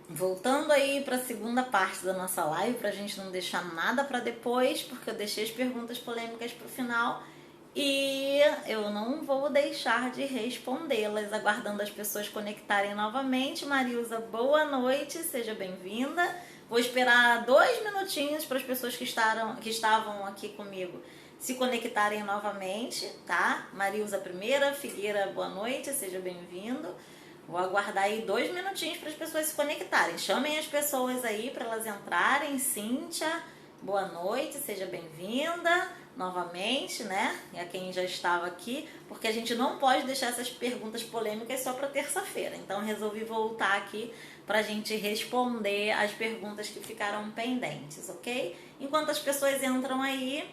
Voltando aí para a segunda parte da nossa live, para a gente não deixar nada para depois, porque eu deixei as perguntas polêmicas para o final e eu não vou deixar de respondê-las, aguardando as pessoas conectarem novamente. Marilza, boa noite, seja bem-vinda. Vou esperar 2 minutinhos para as pessoas que estavam aqui comigo se conectarem novamente, tá? Marilza primeira, Figueira, boa noite, seja bem-vindo. Vou aguardar aí 2 minutinhos para as pessoas se conectarem. Chamem as pessoas aí para elas entrarem. Cíntia, boa noite, seja bem-vinda novamente, né? E a quem já estava aqui, porque a gente não pode deixar essas perguntas polêmicas só para terça-feira. Então resolvi voltar aqui para a gente responder as perguntas que ficaram pendentes, ok? Enquanto as pessoas entram aí,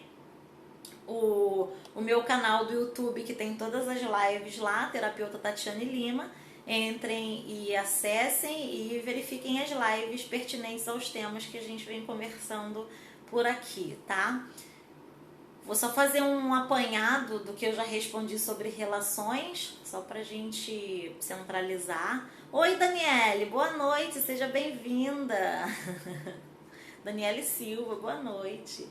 o meu canal do YouTube, que tem todas as lives lá, Terapeuta Tatiane Lima. Entrem e acessem e verifiquem as lives pertinentes aos temas que a gente vem conversando por aqui, tá? Vou só fazer um apanhado do que eu já respondi sobre relações, só pra gente centralizar. Oi, Daniele, boa noite, seja bem-vinda. Daniele Silva, boa noite.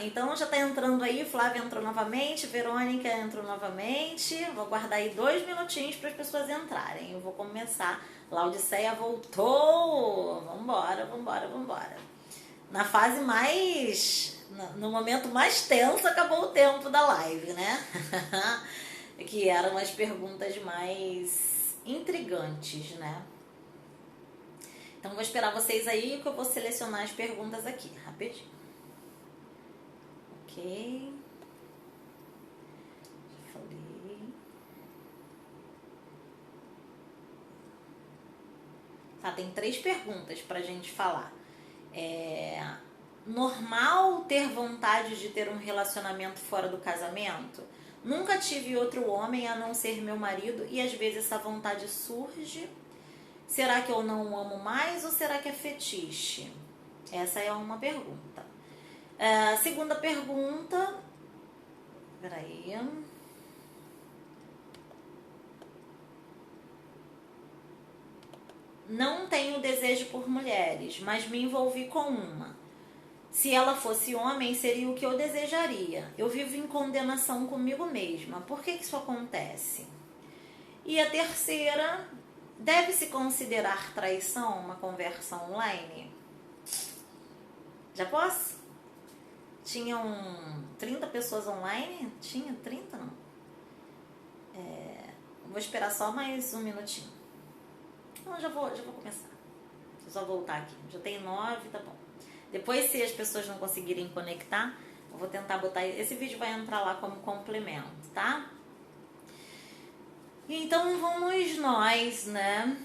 Então já tá entrando aí, Flávia entrou novamente, Verônica entrou novamente. Vou aguardar aí 2 minutinhos para as pessoas entrarem. Eu vou começar. Laodiceia voltou. Vambora. Na fase mais. No momento mais tenso, acabou o tempo da live, né? Que eram as perguntas mais intrigantes, né? Então vou esperar vocês aí que eu vou selecionar as perguntas aqui, rapidinho. Ok. Já falei. Tá, tem 3 perguntas pra gente falar. Normal ter vontade de ter um relacionamento fora do casamento? Nunca tive outro homem a não ser meu marido e às vezes essa vontade surge. Será que eu não o amo mais ou será que é fetiche? Essa é uma pergunta. Segunda pergunta. Peraí. Não tenho desejo por mulheres, mas me envolvi com uma. Se ela fosse homem, seria o que eu desejaria. Eu vivo em condenação comigo mesma. Por que isso acontece? E a terceira, deve-se considerar traição uma conversa online? Já posso? Tinham 30 pessoas online? Tinha 30, não? Vou esperar só mais 1 minutinho. Não, já vou começar. Deixa eu só voltar aqui. Já tem 9, tá bom. Depois, se as pessoas não conseguirem conectar, eu vou tentar botar... Esse vídeo vai entrar lá como complemento, tá? Então, vamos nós, né?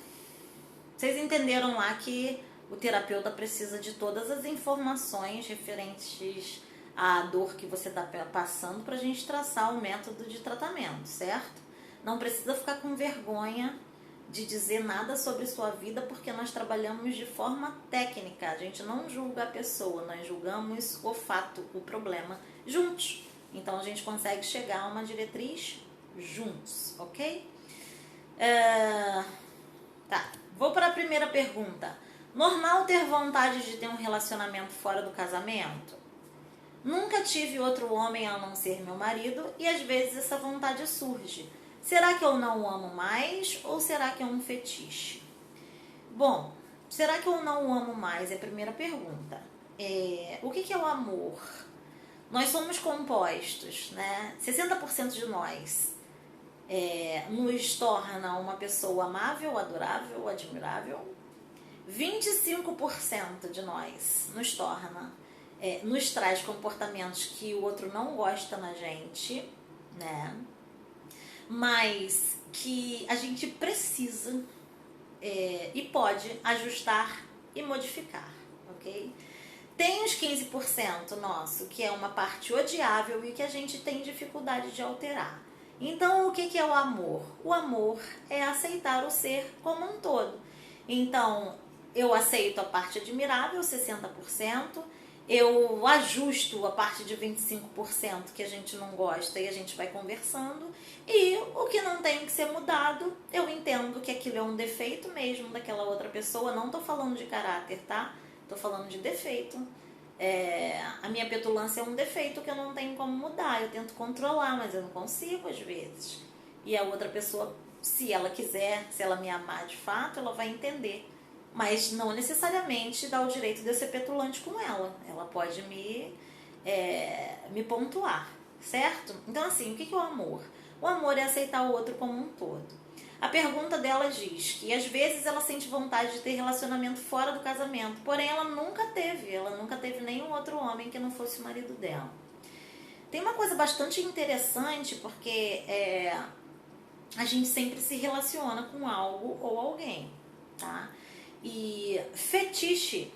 Vocês entenderam lá que o terapeuta precisa de todas as informações referentes à dor que você está passando para a gente traçar o método de tratamento, certo? Não precisa ficar com vergonha de dizer nada sobre sua vida, porque nós trabalhamos de forma técnica. A gente não julga a pessoa, nós julgamos o fato, o problema juntos. Então a gente consegue chegar a uma diretriz juntos, ok? Tá, vou para a primeira pergunta. Normal ter vontade de ter um relacionamento fora do casamento? Nunca tive outro homem a não ser meu marido e às vezes essa vontade surge. Será que eu não o amo mais ou será que é um fetiche? Bom, será que eu não o amo mais? É a primeira pergunta. O que é o amor? Nós somos compostos, né? 60% de nós nos torna uma pessoa amável, adorável, admirável. 25% de nós nos torna, nos traz comportamentos que o outro não gosta na gente, né? Mas que a gente precisa e pode ajustar e modificar, ok? Tem os 15% nosso, que é uma parte odiável e que a gente tem dificuldade de alterar. Então, o que é o amor? O amor é aceitar o ser como um todo. Então, eu aceito a parte admirável, 60%, eu ajusto a parte de 25% que a gente não gosta e a gente vai conversando. E o que não tem que ser mudado, eu entendo que aquilo é um defeito mesmo daquela outra pessoa. Não tô falando de caráter, tá? Tô falando de defeito. A minha petulância é um defeito que eu não tenho como mudar. Eu tento controlar, mas eu não consigo às vezes. E a outra pessoa, se ela quiser, se ela me amar de fato, ela vai entender. Mas não necessariamente dá o direito de eu ser petulante com ela. Ela pode me pontuar, certo? Então, assim, o que é o amor? O amor é aceitar o outro como um todo. A pergunta dela diz que às vezes ela sente vontade de ter relacionamento fora do casamento, porém ela nunca teve nenhum outro homem que não fosse o marido dela. Tem uma coisa bastante interessante, porque a gente sempre se relaciona com algo ou alguém, tá? E fetiche,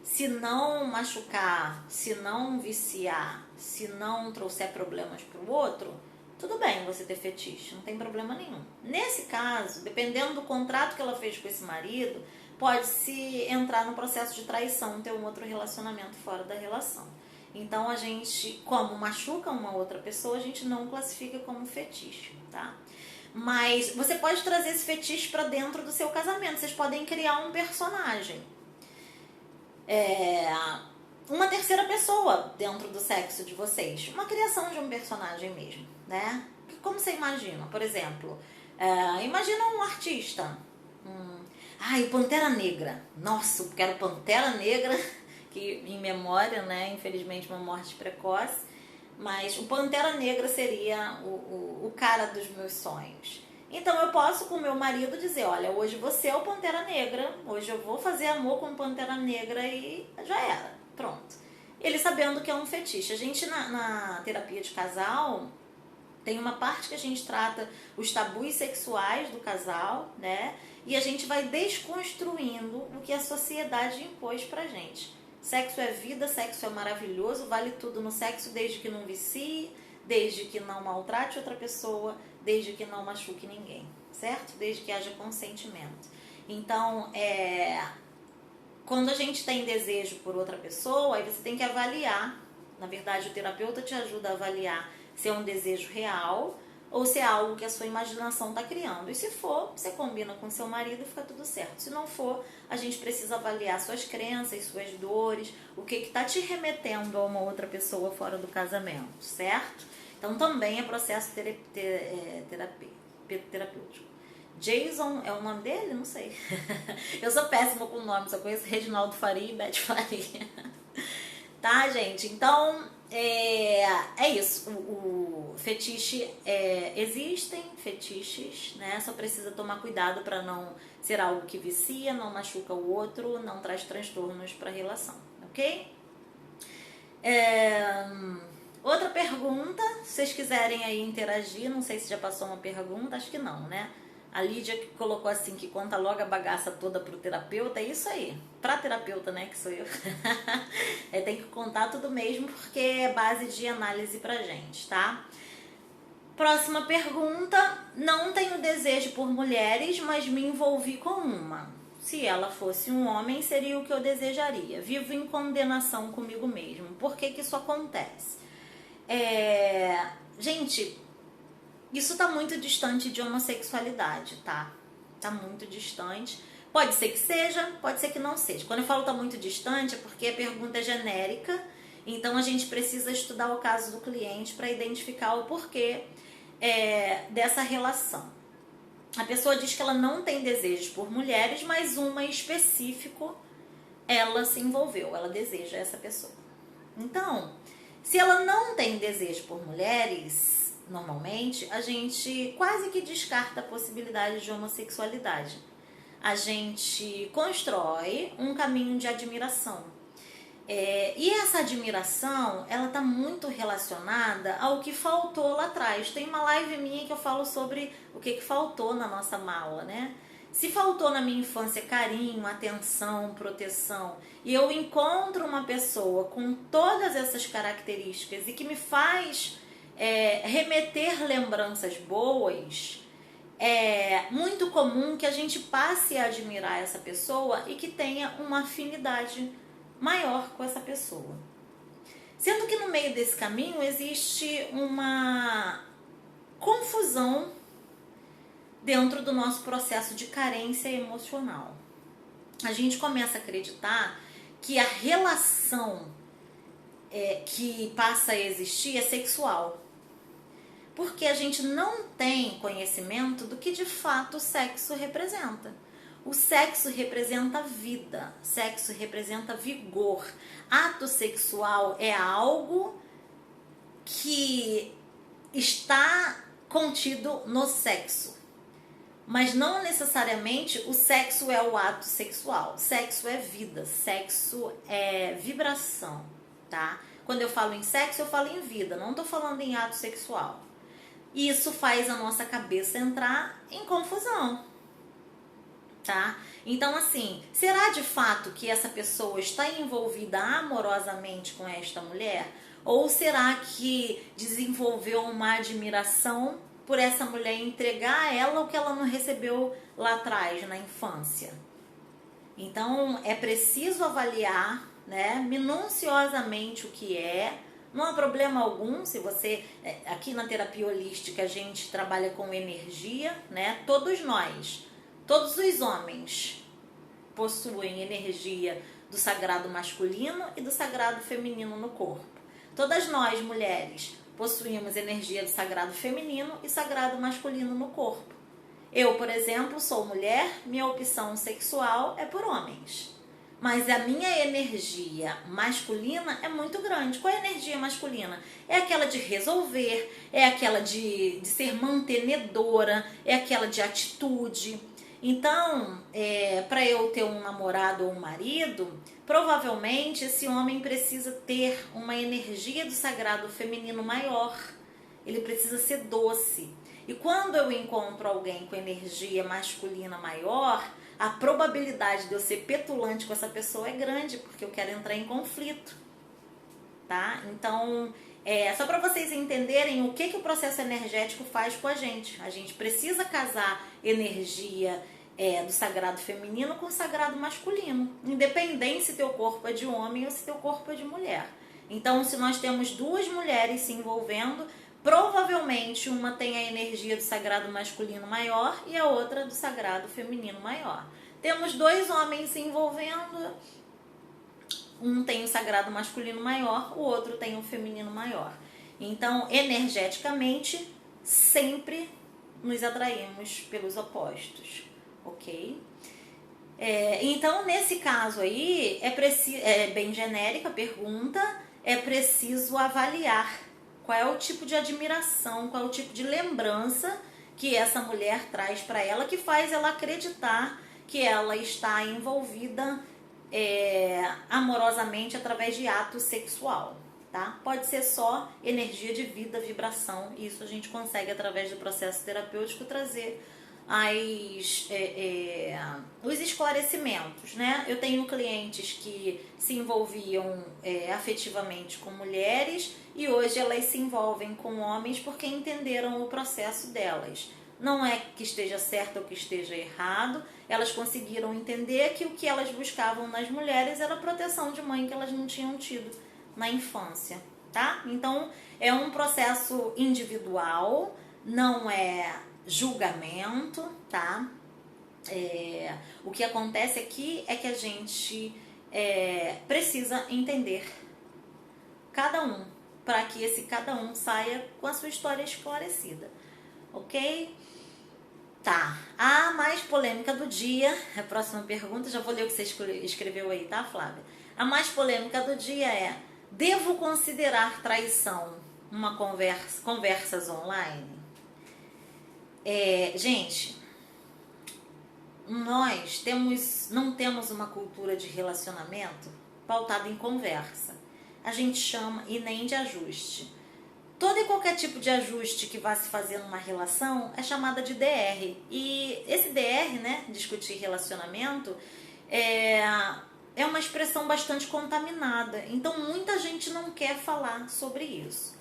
se não machucar, se não viciar, se não trouxer problemas para o outro, tudo bem você ter fetiche, não tem problema nenhum. Nesse caso, dependendo do contrato que ela fez com esse marido, pode-se entrar no processo de traição, ter um outro relacionamento fora da relação. Então a gente, como machuca uma outra pessoa, a gente não classifica como fetiche, tá? Mas você pode trazer esse fetiche para dentro do seu casamento. Vocês podem criar um personagem. Uma terceira pessoa dentro do sexo de vocês. Uma criação de um personagem mesmo, né? Como você imagina? Por exemplo, imagina um artista. O Pantera Negra. Nossa, eu quero Pantera Negra, que em memória, né? Infelizmente, uma morte precoce. Mas o Pantera Negra seria o cara dos meus sonhos. Então eu posso com o meu marido dizer, olha, hoje você é o Pantera Negra, hoje eu vou fazer amor com o Pantera Negra e já era, pronto. Ele sabendo que é um fetiche. A gente na terapia de casal tem uma parte que a gente trata os tabus sexuais do casal, né? E a gente vai desconstruindo o que a sociedade impôs pra gente. Sexo é vida, sexo é maravilhoso, vale tudo no sexo, desde que não vicie, desde que não maltrate outra pessoa, desde que não machuque ninguém, certo? Desde que haja consentimento. Então, quando a gente tem desejo por outra pessoa, aí você tem que avaliar. Na verdade, o terapeuta te ajuda a avaliar se é um desejo real ou se é algo que a sua imaginação está criando. E se for, você combina com seu marido e fica tudo certo. Se não for, a gente precisa avaliar suas crenças, suas dores, o que está te remetendo a uma outra pessoa fora do casamento, certo? Então também é processo terapêutico. Jason é o nome dele? Não sei. Eu sou péssima com nomes, só conheço Reginaldo Faria e Beth Faria. Tá, gente? Então, é isso. O fetiche, existem fetiches, né? Só precisa tomar cuidado para não ser algo que vicia, não machuca o outro, não traz transtornos para a relação, ok? Outra pergunta, se vocês quiserem aí interagir, não sei se já passou uma pergunta, acho que não, né? A Lídia que colocou assim, que conta logo a bagaça toda pro terapeuta, é isso aí. Pra terapeuta, né, que sou eu. Tem que contar tudo mesmo, porque é base de análise pra gente, tá? Próxima pergunta. Não tenho desejo por mulheres, mas me envolvi com uma. Se ela fosse um homem, seria o que eu desejaria. Vivo em condenação comigo mesmo. Por que isso acontece? Gente, isso tá muito distante de homossexualidade, tá? Tá muito distante. Pode ser que seja, pode ser que não seja. Quando eu falo tá muito distante é porque a pergunta é genérica, então a gente precisa estudar o caso do cliente para identificar o porquê dessa relação. A pessoa diz que ela não tem desejos por mulheres, mas uma em específico ela se envolveu, ela deseja essa pessoa. Então, se ela não tem desejo por mulheres, normalmente, a gente quase que descarta a possibilidade de homossexualidade. A gente constrói um caminho de admiração. E essa admiração, ela está muito relacionada ao que faltou lá atrás. Tem uma live minha que eu falo sobre o que faltou na nossa mala, né? Se faltou na minha infância carinho, atenção, proteção, e eu encontro uma pessoa com todas essas características e que me faz remeter lembranças boas, é muito comum que a gente passe a admirar essa pessoa e que tenha uma afinidade maior com essa pessoa. Sendo que no meio desse caminho existe uma confusão dentro do nosso processo de carência emocional. A gente começa a acreditar que a relação que passa a existir é sexual. Porque a gente não tem conhecimento do que de fato o sexo representa. O sexo representa vida, sexo representa vigor. Ato sexual é algo que está contido no sexo. Mas não necessariamente o sexo é o ato sexual. Sexo é vida, sexo é vibração, tá? Quando eu falo em sexo, eu falo em vida, não estou falando em ato sexual. Isso faz a nossa cabeça entrar em confusão, tá? Então, assim, será de fato que essa pessoa está envolvida amorosamente com esta mulher? Ou será que desenvolveu uma admiração por essa mulher entregar a ela o que ela não recebeu lá atrás, na infância? Então, é preciso avaliar, né, minuciosamente o que é. Não há problema algum se você... Aqui na terapia holística a gente trabalha com energia, né? Todos nós, todos os homens possuem energia do sagrado masculino e do sagrado feminino no corpo. Todas nós, mulheres, possuímos energia do sagrado feminino e sagrado masculino no corpo. Eu, por exemplo, sou mulher, minha opção sexual é por homens. Mas a minha energia masculina é muito grande. Qual é a energia masculina? É aquela de resolver, é aquela de ser mantenedora, é aquela de atitude. Então, para eu ter um namorado ou um marido, provavelmente esse homem precisa ter uma energia do sagrado feminino maior. Ele precisa ser doce. E quando eu encontro alguém com energia masculina maior, a probabilidade de eu ser petulante com essa pessoa é grande, porque eu quero entrar em conflito, tá? Então, só para vocês entenderem o que o processo energético faz com a gente. A gente precisa casar energia do sagrado feminino com o sagrado masculino, independente se teu corpo é de homem ou se teu corpo é de mulher. Então, se nós temos duas mulheres se envolvendo, provavelmente uma tem a energia do sagrado masculino maior e a outra do sagrado feminino maior. Temos dois homens se envolvendo, um tem o sagrado masculino maior, o outro tem o feminino maior. Então, energeticamente, sempre nos atraímos pelos opostos, ok? Então, nesse caso aí, é bem genérica a pergunta, é preciso avaliar qual é o tipo de admiração, qual é o tipo de lembrança que essa mulher traz para ela, que faz ela acreditar que ela está envolvida amorosamente através de ato sexual, tá? Pode ser só energia de vida, vibração, e isso a gente consegue, através do processo terapêutico, trazer os esclarecimentos, né? Eu tenho clientes que se envolviam afetivamente com mulheres e hoje elas se envolvem com homens porque entenderam o processo delas. Não é que esteja certo ou que esteja errado, elas conseguiram entender que o que elas buscavam nas mulheres era a proteção de mãe que elas não tinham tido na infância, tá? Então, é um processo individual, não é julgamento, tá? O que acontece aqui é que a gente precisa entender cada um, para que esse cada um saia com a sua história esclarecida, ok? Tá, a mais polêmica do dia, a próxima pergunta, já vou ler o que você escreveu aí, tá, Flávia? A mais polêmica do dia é: devo considerar traição uma conversas online? Gente, nós não temos uma cultura de relacionamento pautada em conversa. A gente chama, e nem de ajuste. Todo e qualquer tipo de ajuste que vá se fazer numa relação é chamada de DR. E esse DR, né, discutir relacionamento, é uma expressão bastante contaminada. Então, muita gente não quer falar sobre isso.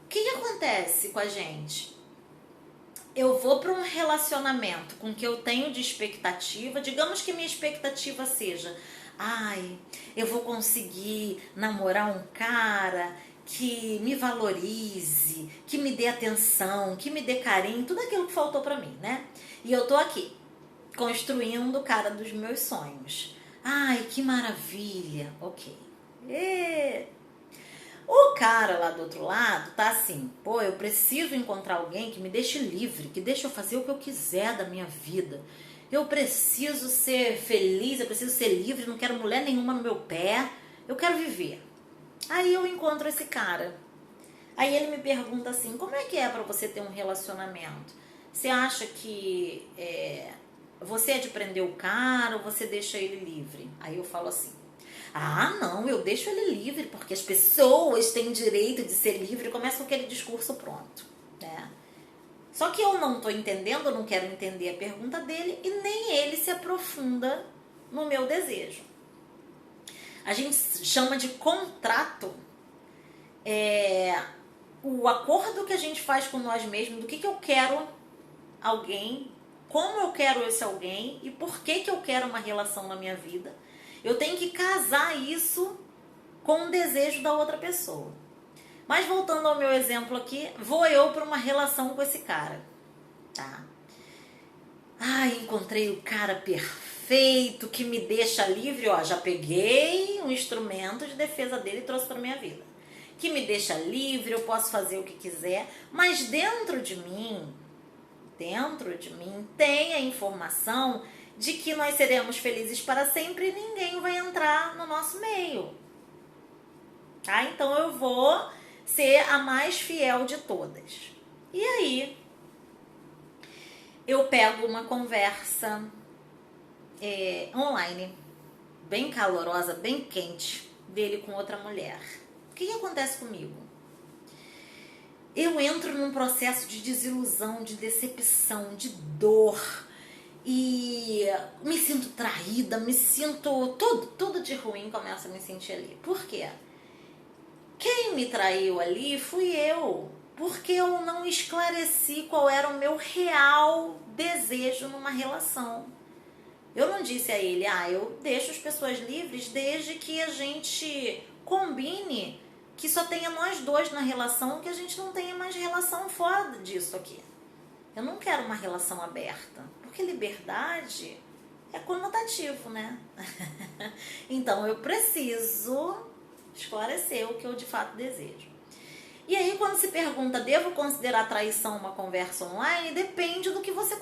O que acontece com a gente? Eu vou para um relacionamento com o que eu tenho de expectativa. Digamos que minha expectativa seja: ai, eu vou conseguir namorar um cara que me valorize, que me dê atenção, que me dê carinho, tudo aquilo que faltou pra mim, né? E eu tô aqui, construindo o cara dos meus sonhos. Ai, que maravilha, ok. E... o cara lá do outro lado tá assim, pô, eu preciso encontrar alguém que me deixe livre, que deixe eu fazer o que eu quiser da minha vida. Eu preciso ser feliz, eu preciso ser livre, não quero mulher nenhuma no meu pé, eu quero viver. Aí eu encontro esse cara. Aí ele me pergunta assim, como é que é pra você ter um relacionamento? Você acha que você é de prender o cara ou você deixa ele livre? Aí eu falo assim, ah, não, eu deixo ele livre porque as pessoas têm direito de ser livre. Começa com aquele discurso pronto, né? Só que eu não tô entendendo, eu não quero entender a pergunta dele e nem ele se aprofunda no meu desejo. A gente chama de contrato o acordo que a gente faz com nós mesmos do que eu quero alguém, como eu quero esse alguém e por que eu quero uma relação na minha vida. Eu tenho que casar isso com o desejo da outra pessoa. Mas voltando ao meu exemplo aqui, vou eu para uma relação com esse cara, tá? Ai, encontrei o cara perfeito que me deixa livre, ó, já peguei um instrumento de defesa dele e trouxe para minha vida. Que me deixa livre, eu posso fazer o que quiser, mas dentro de mim tem a informação de que nós seremos felizes para sempre e ninguém vai entrar no nosso meio. Tá? Então eu vou ser a mais fiel de todas. E aí, eu pego uma conversa online, bem calorosa, bem quente, dele com outra mulher. O que acontece comigo? Eu entro num processo de desilusão, de decepção, de dor e me sinto traída, me sinto... tudo de ruim começa a me sentir ali. Por quê? Quem me traiu ali fui eu, porque eu não esclareci qual era o meu real desejo numa relação. Eu não disse a ele, eu deixo as pessoas livres desde que a gente combine que só tenha nós dois na relação, que a gente não tenha mais relação fora disso aqui. Eu não quero uma relação aberta, porque liberdade é conotativo, né? Então eu preciso esclarecer o que eu de fato desejo. E aí quando se pergunta, devo considerar traição uma conversa online? Depende do que você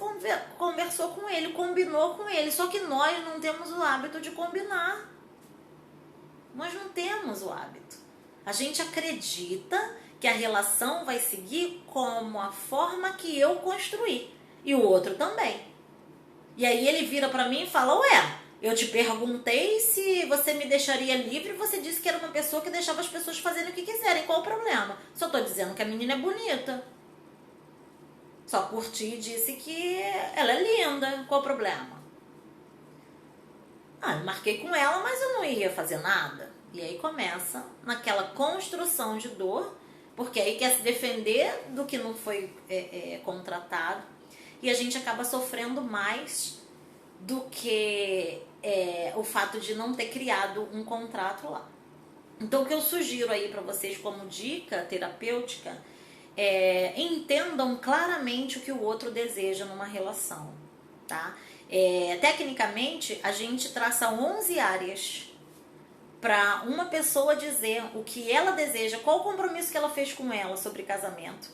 conversou com ele, combinou com ele. Só que nós não temos o hábito de combinar. Nós não temos o hábito. A gente acredita que a relação vai seguir como a forma que eu construí. E o outro também. E aí ele vira pra mim e fala, ué, eu te perguntei se você me deixaria livre e você disse que era uma pessoa que deixava as pessoas fazerem o que quiserem. Qual o problema? Só tô dizendo que a menina é bonita. Só curti e disse que ela é linda. Qual o problema? Eu marquei com ela, mas eu não ia fazer nada. E aí começa naquela construção de dor, porque aí quer se defender do que não foi contratado. E a gente acaba sofrendo mais do que o fato de não ter criado um contrato lá. Então o que eu sugiro aí para vocês como dica terapêutica entendam claramente o que o outro deseja numa relação, tá? Tecnicamente a gente traça 11 áreas para uma pessoa dizer o que ela deseja, qual o compromisso que ela fez com ela sobre casamento.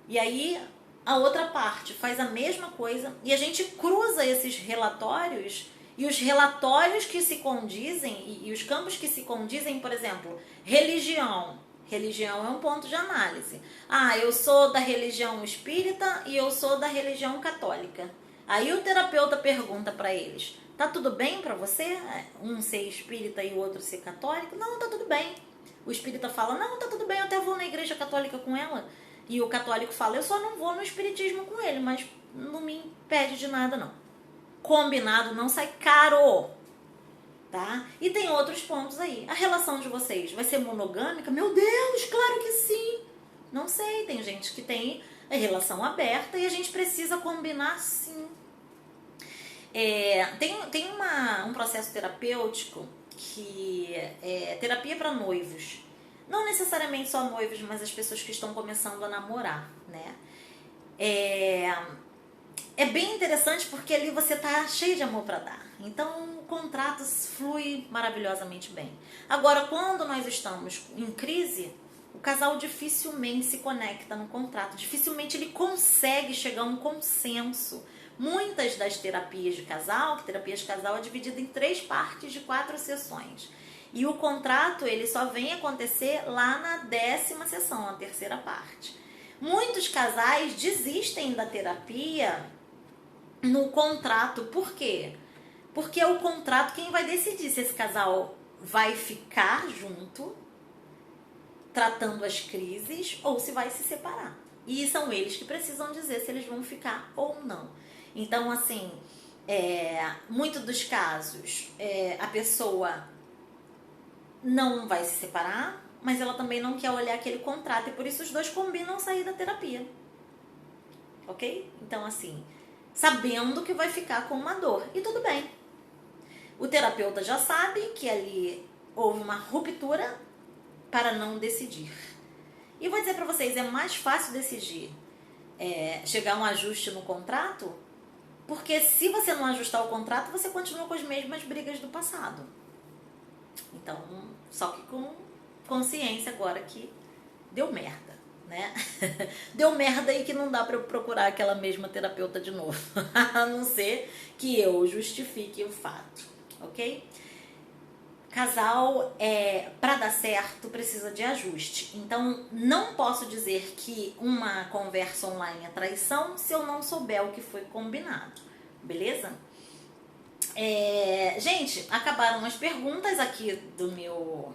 E aí a outra parte faz a mesma coisa e a gente cruza esses relatórios e os relatórios que se condizem e os campos que se condizem, por exemplo, religião. Religião é um ponto de análise. Eu sou da religião espírita e eu sou da religião católica. Aí o terapeuta pergunta para eles, tá tudo bem para você? Um ser espírita e o outro ser católico? Não, tá tudo bem. O espírita fala, não, tá tudo bem, eu até vou na igreja católica com ela. E o católico fala, eu só não vou no espiritismo com ele, mas não me impede de nada, não. Combinado não sai caro, tá? E tem outros pontos aí. A relação de vocês vai ser monogâmica? Meu Deus, claro que sim. Não sei, tem gente que tem a relação aberta e a gente precisa combinar sim. Tem um processo terapêutico que é terapia para noivos. Não necessariamente só noivos, mas as pessoas que estão começando a namorar, né? É bem interessante porque ali você tá cheio de amor para dar. Então o contrato flui maravilhosamente bem. Agora, quando nós estamos em crise, o casal dificilmente se conecta no contrato, dificilmente ele consegue chegar a um consenso. Muitas das terapias de casal, que terapia de casal é dividida em 3 partes de 4 sessões. E o contrato ele só vem acontecer lá na 10ª sessão, a 3ª parte. Muitos casais desistem da terapia no contrato. Por quê? Porque é o contrato quem vai decidir se esse casal vai ficar junto, tratando as crises, ou se vai se separar. E são eles que precisam dizer se eles vão ficar ou não. Então, assim, muitos dos casos, a pessoa não vai se separar, mas ela também não quer olhar aquele contrato, e por isso os dois combinam sair da terapia. Ok? Então, assim, sabendo que vai ficar com uma dor. E tudo bem. O terapeuta já sabe que ali houve uma ruptura para não decidir. E vou dizer para vocês, é mais fácil decidir chegar a um ajuste no contrato, porque se você não ajustar o contrato, você continua com as mesmas brigas do passado. Então, só que com consciência agora que deu merda, né? Deu merda e que não dá para eu procurar aquela mesma terapeuta de novo, a não ser que eu justifique o fato, ok? Casal, para dar certo, precisa de ajuste. Então, não posso dizer que uma conversa online é traição se eu não souber o que foi combinado, beleza? Gente, acabaram as perguntas aqui do meu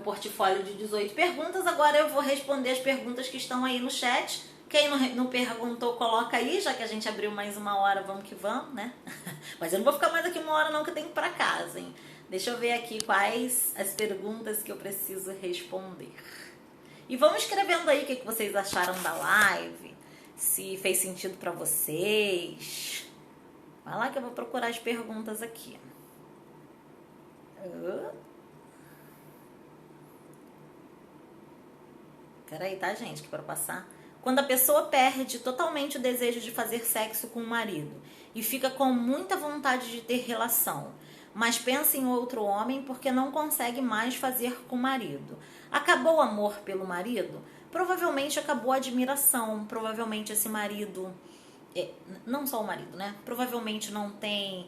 portfólio de 18 perguntas. Agora eu vou responder as perguntas que estão aí no chat. Quem não perguntou, coloca aí, já que a gente abriu mais 1 hora, vamos que vamos, né? Mas eu não vou ficar mais aqui 1 hora não, que eu tenho que ir pra casa, hein? Deixa eu ver aqui quais as perguntas que eu preciso responder. E vão escrevendo aí o que vocês acharam da live, se fez sentido pra vocês. Vai lá que eu vou procurar as perguntas aqui. Peraí, tá, gente, que para passar. Quando a pessoa perde totalmente o desejo de fazer sexo com o marido e fica com muita vontade de ter relação, mas pensa em outro homem porque não consegue mais fazer com o marido. Acabou o amor pelo marido? Provavelmente acabou a admiração. Provavelmente esse marido, não só o marido, né? Provavelmente não tem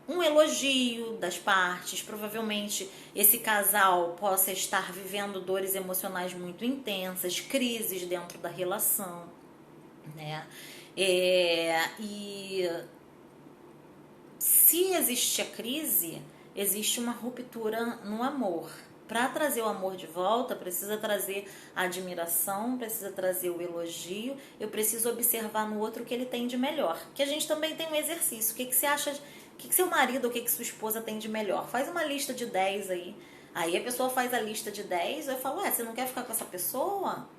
um elogio das partes. Provavelmente esse casal possa estar vivendo dores emocionais muito intensas, crises dentro da relação, né? E se existe a crise, existe uma ruptura no amor. Para trazer o amor de volta, precisa trazer a admiração, precisa trazer o elogio. Eu preciso observar no outro o que ele tem de melhor. Que a gente também tem um exercício. O que você acha? O que seu marido ou o que sua esposa tem de melhor? Faz uma lista de 10 aí. Aí a pessoa faz a lista de 10, eu falo, você não quer ficar com essa pessoa?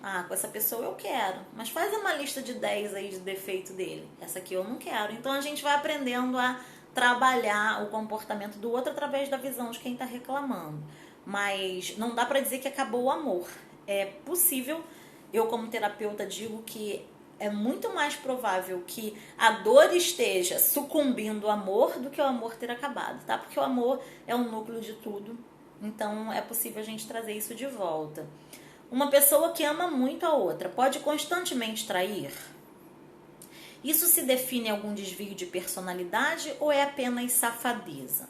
Ah, com essa pessoa eu quero. Mas faz uma lista de 10 aí de defeito dele. Essa aqui eu não quero. Então a gente vai aprendendo a trabalhar o comportamento do outro através da visão de quem está reclamando. Mas não dá para dizer que acabou o amor. É possível, eu como terapeuta digo que é muito mais provável que a dor esteja sucumbindo ao amor do que o amor ter acabado, tá? Porque o amor é o núcleo de tudo. Então é possível a gente trazer isso de volta. Uma pessoa que ama muito a outra pode constantemente trair? Isso se define algum desvio de personalidade ou é apenas safadeza?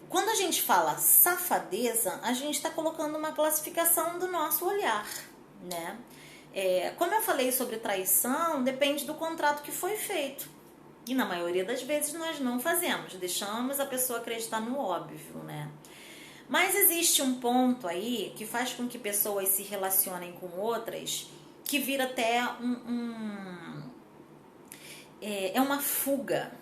Quando a gente fala safadeza, a gente está colocando uma classificação do nosso olhar, né? Como eu falei sobre traição, depende do contrato que foi feito. E na maioria das vezes nós não fazemos, deixamos a pessoa acreditar no óbvio, né? Mas existe um ponto aí que faz com que pessoas se relacionem com outras que vira até uma fuga.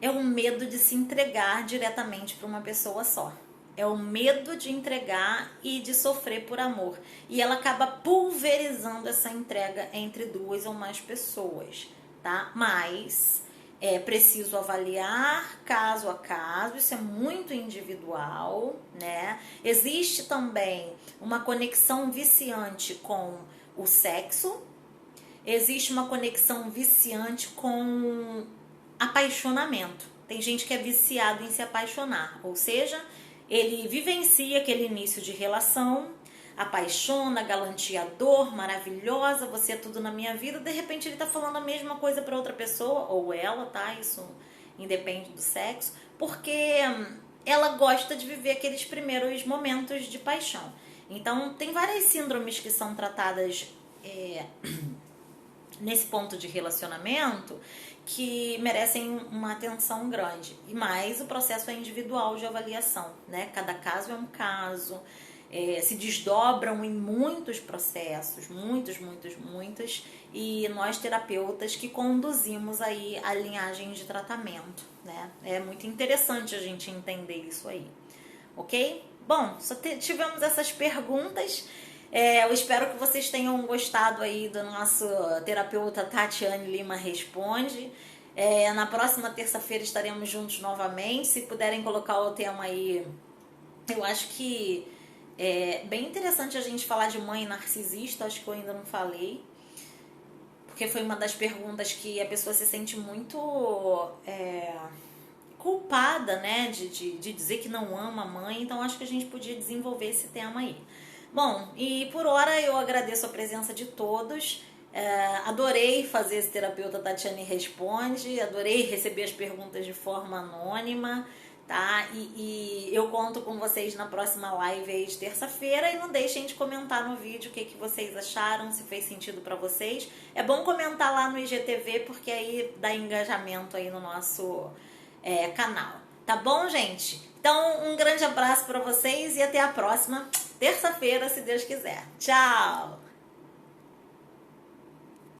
É um medo de se entregar diretamente para uma pessoa só. É o medo de entregar e de sofrer por amor. E ela acaba pulverizando essa entrega entre 2 ou mais pessoas, tá? Mas é preciso avaliar caso a caso, isso é muito individual, né? Existe também uma conexão viciante com o sexo, existe uma conexão viciante com apaixonamento. Tem gente que é viciado em se apaixonar, ou seja, ele vivencia aquele início de relação, apaixona, galanteador, maravilhosa, você é tudo na minha vida, de repente ele tá falando a mesma coisa para outra pessoa, ou ela, tá? Isso independe do sexo, porque ela gosta de viver aqueles primeiros momentos de paixão. Então, tem várias síndromes que são tratadas nesse ponto de relacionamento que merecem uma atenção grande. E mais, o processo é individual de avaliação, né? Cada caso é um caso, se desdobram em muitos processos, muitos, e nós terapeutas que conduzimos aí a linhagem de tratamento, né? É muito interessante a gente entender isso aí, ok? Bom, só tivemos essas perguntas. Eu espero que vocês tenham gostado aí do nosso terapeuta Tatiane Lima Responde. Na próxima terça-feira estaremos juntos novamente. Se puderem colocar o tema aí, eu acho que é bem interessante a gente falar de mãe narcisista, acho que eu ainda não falei. Porque foi uma das perguntas que a pessoa se sente muito culpada, né, de dizer que não ama a mãe. Então acho que a gente podia desenvolver esse tema aí. Bom, e por hora eu agradeço a presença de todos. Adorei fazer esse terapeuta Tatiane Responde, adorei receber as perguntas de forma anônima, tá? E eu conto com vocês na próxima live aí de terça-feira. E não deixem de comentar no vídeo o que vocês acharam, se fez sentido pra vocês. É bom comentar lá no IGTV, porque aí dá engajamento aí no nosso canal. Tá bom, gente? Então, um grande abraço pra vocês e até a próxima terça-feira, se Deus quiser. Tchau!